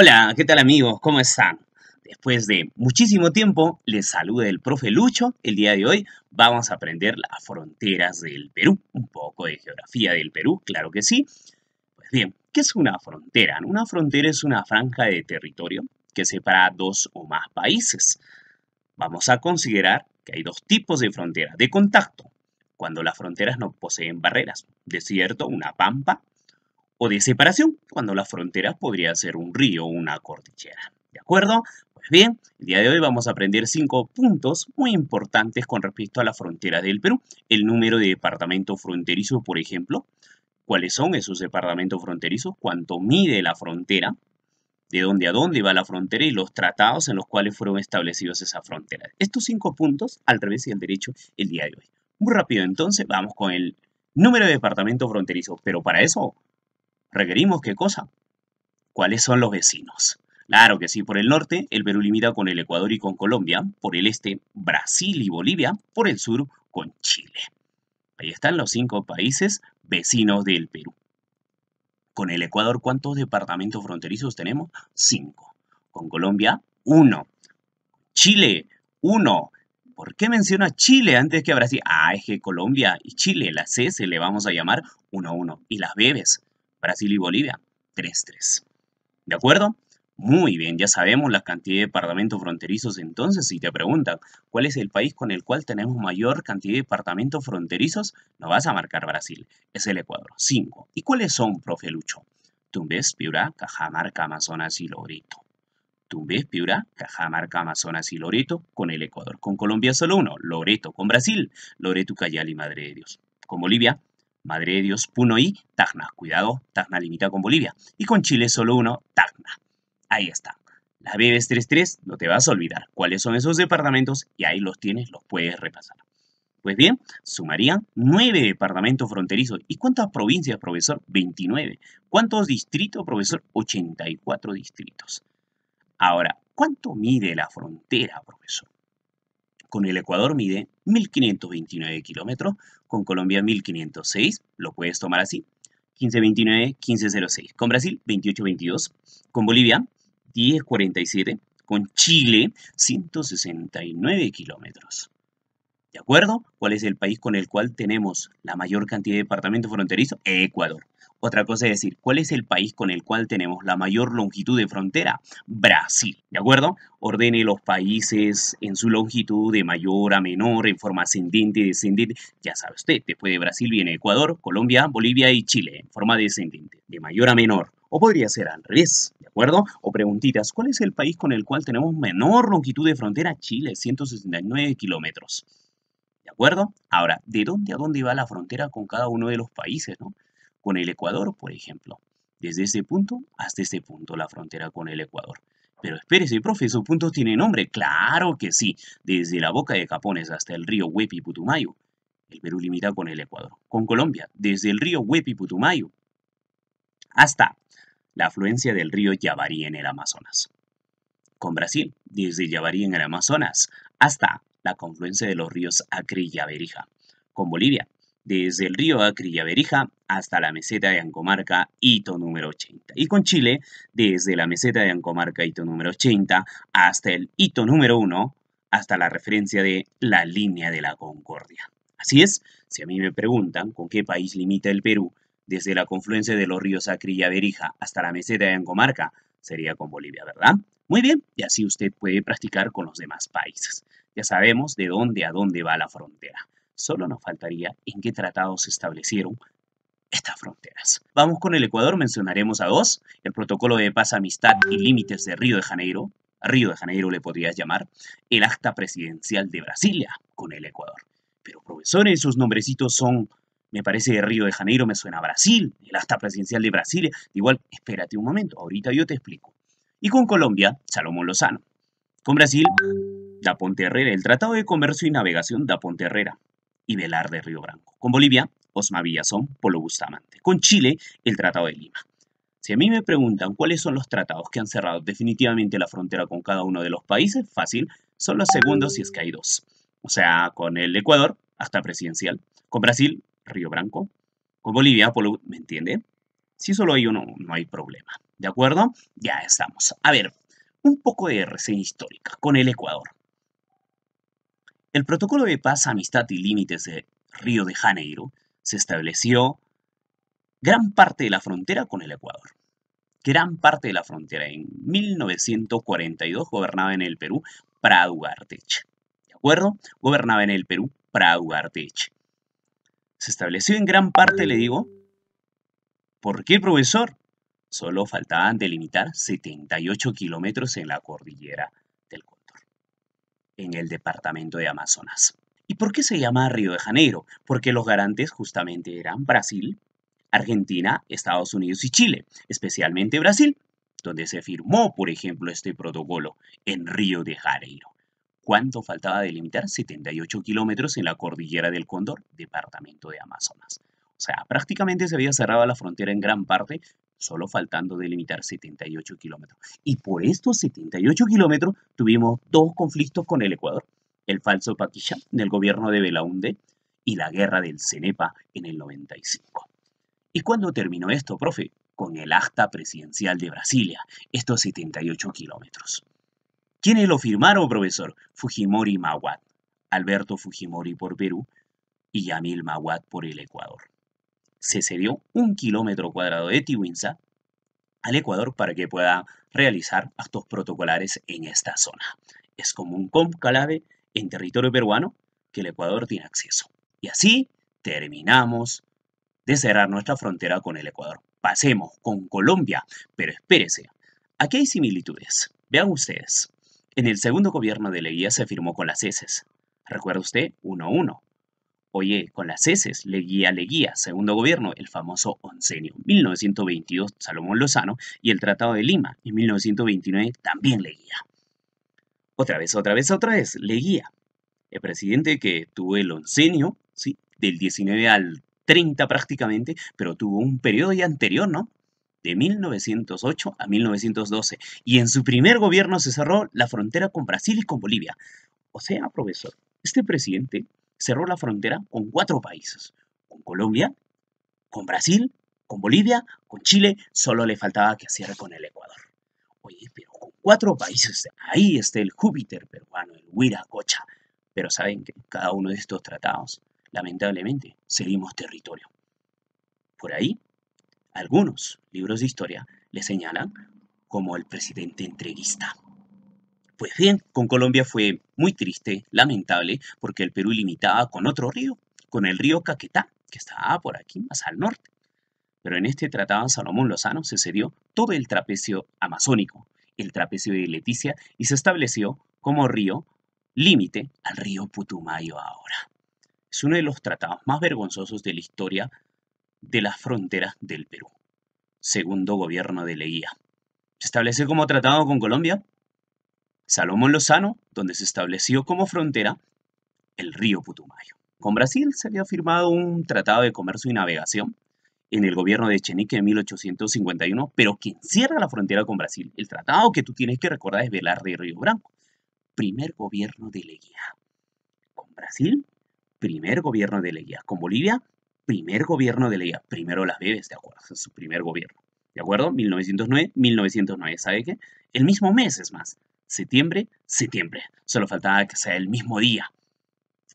Hola, ¿qué tal amigos? ¿Cómo están? Después de muchísimo tiempo, les saluda el profe Lucho. El día de hoy vamos a aprender las fronteras del Perú, un poco de geografía del Perú, claro que sí. Pues bien, ¿qué es una frontera? Una frontera es una franja de territorio que separa dos o más países. Vamos a considerar que hay dos tipos de fronteras de contacto, cuando las fronteras no poseen barreras, desierto, una pampa, o de separación, cuando la frontera podría ser un río o una cordillera. ¿De acuerdo? Pues bien, el día de hoy vamos a aprender 5 puntos muy importantes con respecto a la frontera del Perú. El número de departamento fronterizo, por ejemplo. ¿Cuáles son esos departamentos fronterizos? ¿Cuánto mide la frontera? ¿De dónde a dónde va la frontera? Y los tratados en los cuales fueron establecidos esas fronteras. Estos 5 puntos, al revés y al derecho, el día de hoy. Muy rápido entonces, vamos con el número de departamento fronterizo. Pero para eso requerimos ¿qué cosa? ¿Cuáles son los vecinos? Claro que sí, por el norte, el Perú limita con el Ecuador y con Colombia, por el este, Brasil y Bolivia, por el sur, con Chile. Ahí están los 5 países vecinos del Perú. Con el Ecuador, ¿cuántos departamentos fronterizos tenemos? 5. Con Colombia, 1. Chile, 1. ¿Por qué menciona Chile antes que Brasil? Ah, es que Colombia y Chile, la C se le vamos a llamar 1-1. Y las Bs, Brasil y Bolivia, 3-3. ¿De acuerdo? Muy bien, ya sabemos la cantidad de departamentos fronterizos. Entonces, si te preguntan cuál es el país con el cual tenemos mayor cantidad de departamentos fronterizos, no vas a marcar Brasil, es el Ecuador, 5. ¿Y cuáles son, profe Lucho? Tumbes, Piura, Cajamarca, Amazonas y Loreto. Tumbes, Piura, Cajamarca, Amazonas y Loreto con el Ecuador. Con Colombia solo uno, Loreto. Con Brasil, Loreto, Cayali y Madre de Dios. Con Bolivia, Madre de Dios, Puno y Tacna. Cuidado, Tacna limita con Bolivia. Y con Chile solo uno, Tacna. Ahí está. La BBS 33, no te vas a olvidar cuáles son esos departamentos y ahí los tienes, los puedes repasar. Pues bien, sumarían 9 departamentos fronterizos. ¿Y cuántas provincias, profesor? 29. ¿Cuántos distritos, profesor? 84 distritos. Ahora, ¿cuánto mide la frontera, profesor? Con el Ecuador mide 1529 kilómetros, con Colombia 1506, lo puedes tomar así, 1529, 1506. Con Brasil, 2822. Con Bolivia, 1047. Con Chile, 169 kilómetros. ¿De acuerdo? ¿Cuál es el país con el cual tenemos la mayor cantidad de departamentos fronterizos? Ecuador. Otra cosa es decir, ¿cuál es el país con el cual tenemos la mayor longitud de frontera? Brasil. ¿De acuerdo? Ordene los países en su longitud de mayor a menor, en forma ascendente, descendente. Ya sabe usted, después de Brasil viene Ecuador, Colombia, Bolivia y Chile, en forma descendente, de mayor a menor. O podría ser al revés, ¿de acuerdo? O preguntitas, ¿cuál es el país con el cual tenemos menor longitud de frontera? Chile, 169 kilómetros. ¿De acuerdo? Ahora, ¿de dónde a dónde va la frontera con cada uno de los países, no? Con el Ecuador, por ejemplo. Desde este punto hasta este punto, la frontera con el Ecuador. Pero espérese, profe, ¿esos puntos tienen nombre? ¡Claro que sí! Desde la boca de Capones hasta el río Huepi Putumayo, el Perú limita con el Ecuador. Con Colombia, desde el río Huepi Putumayo hasta la afluencia del río Yavarí en el Amazonas. Con Brasil, desde Yavarí en el Amazonas hasta la confluencia de los ríos Acre y Yaberija. Con Bolivia, desde el río Acre y Yaberija hasta la meseta de Ancomarca, hito número 80. Y con Chile, desde la meseta de Ancomarca, hito número 80, hasta el hito número 1, hasta la referencia de la línea de la Concordia. Así es, si a mí me preguntan con qué país limita el Perú, desde la confluencia de los ríos Acre y Yaberija hasta la meseta de Ancomarca, sería con Bolivia, ¿verdad? Muy bien, y así usted puede practicar con los demás países. Ya sabemos de dónde a dónde va la frontera. Solo nos faltaría en qué tratados se establecieron estas fronteras. Vamos con el Ecuador, mencionaremos a dos, el Protocolo de Paz, Amistad y Límites de Río de Janeiro le podrías llamar, el Acta Presidencial de Brasilia con el Ecuador. Pero profesores, esos nombrecitos son, me parece de Río de Janeiro, me suena a Brasil, el Acta Presidencial de Brasilia, igual, espérate un momento, ahorita yo te explico. Y con Colombia, Salomón Lozano. Con Brasil, Da Ponte Herrera, el Tratado de Comercio y Navegación Da Ponte Herrera y Velar de Río Branco. Con Bolivia, Osma Villazón, Polo Bustamante. Con Chile, el Tratado de Lima. Si a mí me preguntan cuáles son los tratados que han cerrado definitivamente la frontera con cada uno de los países, fácil, son los segundos si es que hay dos. O sea, con el Ecuador, hasta presidencial. Con Brasil, Río Branco. Con Bolivia, Polo, ¿me entiende? Si solo hay uno, no hay problema. ¿De acuerdo? Ya estamos. A ver, un poco de reseña histórica con el Ecuador. El Protocolo de Paz, Amistad y Límites de Río de Janeiro se estableció gran parte de la frontera con el Ecuador. Gran parte de la frontera. En 1942 gobernaba en el Perú Prado Ugarteche. ¿De acuerdo? Gobernaba en el Perú Prado Ugarteche. Se estableció en gran parte, le digo. ¿Por qué, profesor? Solo faltaban delimitar 78 kilómetros en la cordillera del Cóndor, en el departamento de Amazonas. ¿Y por qué se llama Río de Janeiro? Porque los garantes justamente eran Brasil, Argentina, Estados Unidos y Chile, especialmente Brasil, donde se firmó, por ejemplo, este protocolo en Río de Janeiro. ¿Cuánto faltaba delimitar? 78 kilómetros en la cordillera del Cóndor, departamento de Amazonas. O sea, prácticamente se había cerrado la frontera en gran parte, solo faltando delimitar 78 kilómetros. Y por estos 78 kilómetros tuvimos dos conflictos con el Ecuador. El falso Paquilla del gobierno de Belaúnde y la guerra del Cenepa en el 95. ¿Y cuándo terminó esto, profe? Con el acta presidencial de Brasilia, estos 78 kilómetros. ¿Quiénes lo firmaron, profesor? Fujimori y Mahuad. Alberto Fujimori por Perú y Yamil Mahuad por el Ecuador. Se cedió 1 km² de Tiwinsa al Ecuador para que pueda realizar actos protocolares en esta zona. Es como un cónclave en territorio peruano que el Ecuador tiene acceso. Y así terminamos de cerrar nuestra frontera con el Ecuador. Pasemos con Colombia, pero espérese, aquí hay similitudes. Vean ustedes, en el segundo gobierno de Leguía se firmó con las heces. ¿Recuerda usted? 1-1. Oye, con las heces, Leguía, segundo gobierno, el famoso oncenio. 1922, Salomón Lozano, y el Tratado de Lima, en 1929, también Leguía. Otra vez, Leguía. El presidente que tuvo el oncenio, ¿sí? Del 19 al 30 prácticamente, pero tuvo un periodo ya anterior, ¿no? De 1908 a 1912. Y en su primer gobierno se cerró la frontera con Brasil y con Bolivia. O sea, profesor, este presidente cerró la frontera con 4 países. Con Colombia, con Brasil, con Bolivia, con Chile, solo le faltaba que cierre con el Ecuador. Oye, pero con 4 países, ahí está el Júpiter peruano, el Huiracocha. Pero saben que cada uno de estos tratados, lamentablemente, cedimos territorio. Por ahí, algunos libros de historia le señalan como el presidente entreguista. Pues bien, con Colombia fue muy triste, lamentable, porque el Perú limitaba con otro río, con el río Caquetá, que estaba por aquí más al norte. Pero en este tratado Salomón Lozano se cedió todo el trapecio amazónico, el trapecio de Leticia, y se estableció como río límite al río Putumayo ahora. Es uno de los tratados más vergonzosos de la historia de las fronteras del Perú. Segundo gobierno de Leguía. Se estableció como tratado con Colombia, Salomón Lozano, donde se estableció como frontera el río Putumayo. Con Brasil se había firmado un tratado de comercio y navegación en el gobierno de Echenique en 1851, pero quien cierra la frontera con Brasil, el tratado que tú tienes que recordar es Velar de Río Branco. Primer gobierno de Leguía. Con Brasil, primer gobierno de Leguía. Con Bolivia, primer gobierno de Leguía. Primero las bebes, ¿de acuerdo? Es su primer gobierno. ¿De acuerdo? 1909, 1909. ¿Sabe qué? El mismo mes, es más. Septiembre, septiembre. Solo faltaba que sea el mismo día.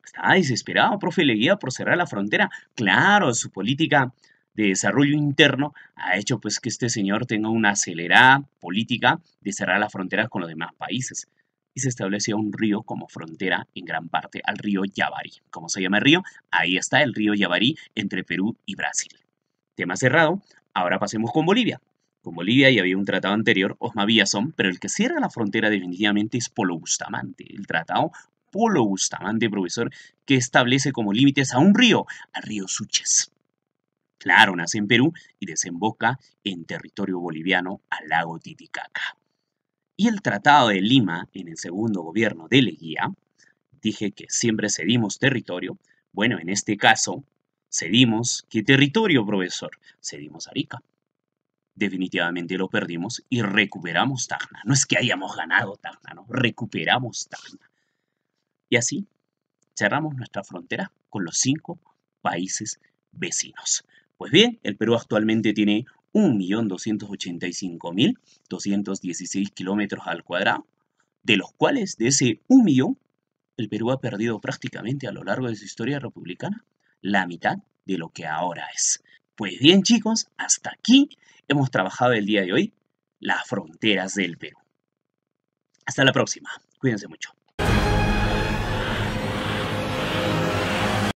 Estaba desesperado, profe Leguía, por cerrar la frontera. Claro, su política de desarrollo interno ha hecho pues que este señor tenga una acelerada política de cerrar las fronteras con los demás países. Y se estableció un río como frontera en gran parte al río Yavarí. ¿Cómo se llama el río? Ahí está el río Yavarí entre Perú y Brasil. Tema cerrado. Ahora pasemos con Bolivia. Con Bolivia ya había un tratado anterior, Osma Villazón, pero el que cierra la frontera definitivamente es Polo Bustamante. El tratado Polo Bustamante, profesor, que establece como límites a un río, al río Suches. Claro, nace en Perú y desemboca en territorio boliviano al lago Titicaca. Y el Tratado de Lima, en el segundo gobierno de Leguía, dije que siempre cedimos territorio. Bueno, en este caso, cedimos, ¿qué territorio, profesor? Cedimos Arica. Definitivamente lo perdimos y recuperamos Tacna. No es que hayamos ganado Tacna, no, recuperamos Tacna. Y así cerramos nuestra frontera con los 5 países vecinos. Pues bien, el Perú actualmente tiene 1.285.216 kilómetros al cuadrado, de los cuales, de ese 1.000.000, el Perú ha perdido prácticamente a lo largo de su historia republicana la mitad de lo que ahora es. Pues bien, chicos, hasta aquí hemos trabajado el día de hoy las fronteras del Perú. Hasta la próxima. Cuídense mucho.